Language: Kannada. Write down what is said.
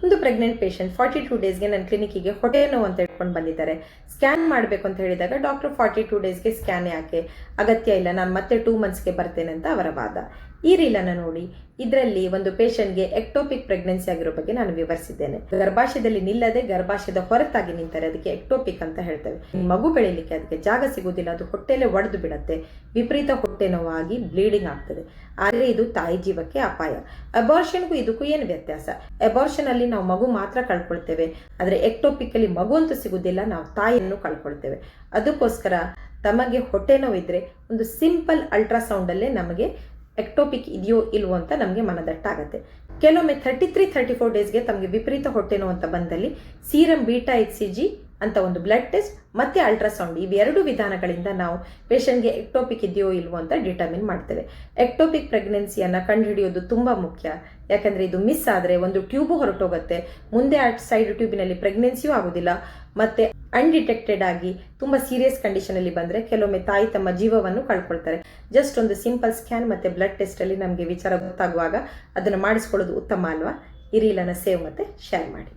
ಒಂದು ಪ್ರೆಗ್ನೆಂಟ್ ಪೇಷಂಟ್ 42 ಡೇಸ್ಗೆ ನನ್ನ ಕ್ಲಿನಿಕ್ಕಿಗೆ ಹೊಟ್ಟೆ ನೋವು ಅಂತ ಇಟ್ಕೊಂಡು ಬಂದಿದ್ದಾರೆ. ಸ್ಕ್ಯಾನ್ ಮಾಡಬೇಕು ಅಂತ ಹೇಳಿದಾಗ ಡಾಕ್ಟರ್ 42 ಡೇಸ್ಗೆ ಸ್ಕ್ಯಾನ್ ಯಾಕೆ, ಅಗತ್ಯ ಇಲ್ಲ, ನಾನು ಮತ್ತೆ 2 ಮಂತ್ಸ್ಗೆ ಬರ್ತೇನೆ ಅಂತ ಅವರ ವಾದ. ಈ ರೀಲನ್ನು ನೋಡಿ, ಇದರಲ್ಲಿ ಒಂದು ಪೇಷಂಟ್ಗೆ ಎಕ್ಟೋಪಿಕ್ ಪ್ರೆಗ್ನೆನ್ಸಿ ಆಗಿರೋ ಬಗ್ಗೆ ನಾನು ವಿವರಿಸಿದ್ದೇನೆ. ಗರ್ಭಾಶಯದಲ್ಲಿ ನಿಲ್ಲದೆ ಗರ್ಭಾಶಯದ ಹೊರತಾಗಿ ನಿಂತಾರೆ, ಅದಕ್ಕೆ ಎಕ್ಟೋಪಿಕ್ ಅಂತ ಹೇಳ್ತೇವೆ. ಮಗು ಬೆಳೀಲಿಕ್ಕೆ ಅದಕ್ಕೆ ಜಾಗ ಸಿಗುವುದಿಲ್ಲ, ಅದು ಹೊಟ್ಟೆಲೆ ಒಡೆದು ಬಿಡುತ್ತೆ, ವಿಪರೀತ ಹೊಟ್ಟೆ ನೋವಾಗಿ ಬ್ಲೀಡಿಂಗ್ ಆಗ್ತದೆ. ಆದರೆ ಇದು ತಾಯಿ ಜೀವಕ್ಕೆ ಅಪಾಯ. ಅಬಾರ್ಷನ್ಗೂ ಇದಕ್ಕೂ ಏನು ವ್ಯತ್ಯಾಸ? ಅಬಾರ್ಷನ್ ಅಲ್ಲಿ ನಾವು ಮಗು ಮಾತ್ರ ಕಳ್ಕೊಳ್ತೇವೆ, ಆದರೆ ಎಕ್ಟೋಪಿಕ್ ಅಲ್ಲಿ ಮಗು ಅಂತೂ ಸಿಗುವುದಿಲ್ಲ, ನಾವು ತಾಯಿಯನ್ನು ಕಳ್ಕೊಳ್ತೇವೆ. ಅದಕ್ಕೋಸ್ಕರ ತಮಗೆ ಹೊಟ್ಟೆ ನೋವಿದ್ರೆ ಒಂದು ಸಿಂಪಲ್ ಅಲ್ಟ್ರಾಸೌಂಡ್ ಅಲ್ಲೇ ನಮಗೆ ಎಕ್ಟೋಪಿಕ್ ಇದೆಯೋ ಇಲ್ವೋ ಅಂತ ನಮಗೆ ಮನದಟ್ಟಾಗತ್ತೆ. ಕೆಲವೊಮ್ಮೆ 33-34 ಡೇಸ್ಗೆ ತಮಗೆ ವಿಪರೀತ ಹೊಟ್ಟೆ ನೋವು ಅಂತ ಬಂದಲ್ಲಿ ಸೀರಮ್ ಬೀಟಾ HCG ಅಂತ ಒಂದು ಬ್ಲಡ್ ಟೆಸ್ಟ್ ಮತ್ತೆ ಅಲ್ಟ್ರಾಸೌಂಡ್, ಇವೆರಡು ವಿಧಾನಗಳಿಂದ ನಾವು ಪೇಷಂಟ್ಗೆ ಎಕ್ಟೋಪಿಕ್ ಇದೆಯೋ ಇಲ್ವೋ ಅಂತ ಡಿಟರ್ಮಿನ್ ಮಾಡ್ತೇವೆ. ಎಕ್ಟೋಪಿಕ್ ಪ್ರೆಗ್ನೆನ್ಸಿಯನ್ನು ಕಂಡುಹಿಡಿಯೋದು ತುಂಬ ಮುಖ್ಯ. ಯಾಕಂದರೆ ಇದು ಮಿಸ್ ಆದರೆ ಒಂದು ಟ್ಯೂಬು ಹೊರಟೋಗುತ್ತೆ, ಮುಂದೆ ಆ ಸೈಡ್ ಟ್ಯೂಬಿನಲ್ಲಿ ಪ್ರೆಗ್ನೆನ್ಸಿಯೂ ಆಗೋದಿಲ್ಲ. ಮತ್ತು ಅನ್ಡಿಟೆಕ್ಟೆಡ್ ಆಗಿ ತುಂಬ ಸೀರಿಯಸ್ ಕಂಡೀಷನಲ್ಲಿ ಬಂದರೆ ಕೆಲವೊಮ್ಮೆ ತಾಯಿ ತಮ್ಮ ಜೀವವನ್ನು ಕಳ್ಕೊಳ್ತಾರೆ. ಜಸ್ಟ್ ಒಂದು ಸಿಂಪಲ್ ಸ್ಕ್ಯಾನ್ ಮತ್ತು ಬ್ಲಡ್ ಟೆಸ್ಟಲ್ಲಿ ನಮಗೆ ವಿಚಾರ ಗೊತ್ತಾಗುವಾಗ ಅದನ್ನು ಮಾಡಿಸ್ಕೊಳ್ಳೋದು ಉತ್ತಮ ಅಲ್ವಾ? ಈ ರೀಲನ್ನು ಸೇವ್ ಮತ್ತು ಶೇರ್ ಮಾಡಿ.